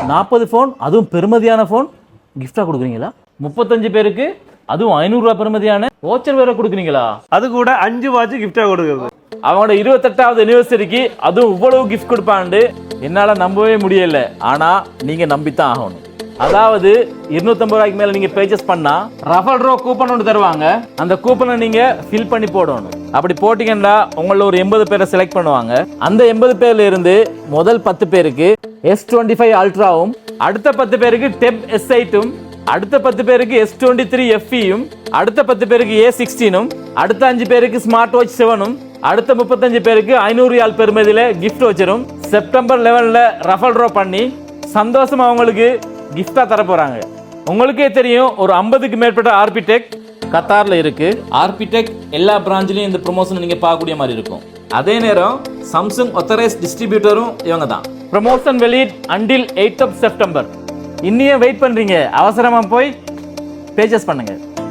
40 phone, அதுவும் பெருமதியான phone கிஃப்டா கொடுக்குறீங்களா? 35 பேருக்கு அதுவும் 500 ரூபாய் பெருமதியான வாட்சர் வேற கொடுக்குறீங்களா? அது கூட 5 வாட்ச் கிஃப்டா கொடுக்குறது. அவங்களோட 28வது அனிவர்சரிக்கு அதுவும் இவ்வளவு கிஃப்ட் கொடுப்பாண்டு என்னால நம்பவே முடியல. ஆனா நீங்க நம்பித்தான் ஆகணும். அதாவது 250 ரூபாய்க்கு மேல நீங்க பர்ச்சேஸ் பண்ணா ரஃபல் ட்ரா கூப்பன் ஒன்று தருவாங்க. அந்த கூப்பனை நீங்க ஃபில் பண்ணி போடணும். அப்படி போட்டீங்கன்னா உங்கள ஒரு 80 பேரை செலக்ட் பண்ணுவாங்க. அந்த 80 பேர்ல இருந்து முதல் 10 பேருக்கு S25 அல்ட்ராவும், அடுத்த 10 பேருக்கு டெப் S8ம், அடுத்த 10 பேருக்கு S23 FEயும், அடுத்த 10 பேருக்கு A16ம், அடுத்த 5 பேருக்கு ஸ்மார்ட் வாட்ச் 7ம், அடுத்த 35 பேருக்கு 500 ரியால் பெறுமதியில கிஃப்ட் வச்சிரும். செப்டம்பர் 11ல ரஃபல் ட்ரா பண்ணி சந்தோஷமா அவங்களுக்கு கிஃப்டா தர போறாங்க. உங்களுக்கே தெரியும், ஒரு 50க்கு மேற்பட்ட ஆர்பிடெக் கத்தார்ல இருக்கு. ஆர்பிடெக் எல்லா பிரான்ச்லயும் இந்த ப்ரொமோஷன் நீங்க பார்க்கக்கூடிய மாதிரி இருக்கும். அதே நேரம் சாம்சங் ஆத்தரைஸ்ட் டிஸ்ட்ரிபியூட்டரும் இவங்க தான். ப்ரொமோஷன் வெளியீட் அண்டில் 8th of September. இன்னியே வெயிட் பண்றீங்க? அவசரமா போய் பர்ச்சேஸ் பண்ணுங்க.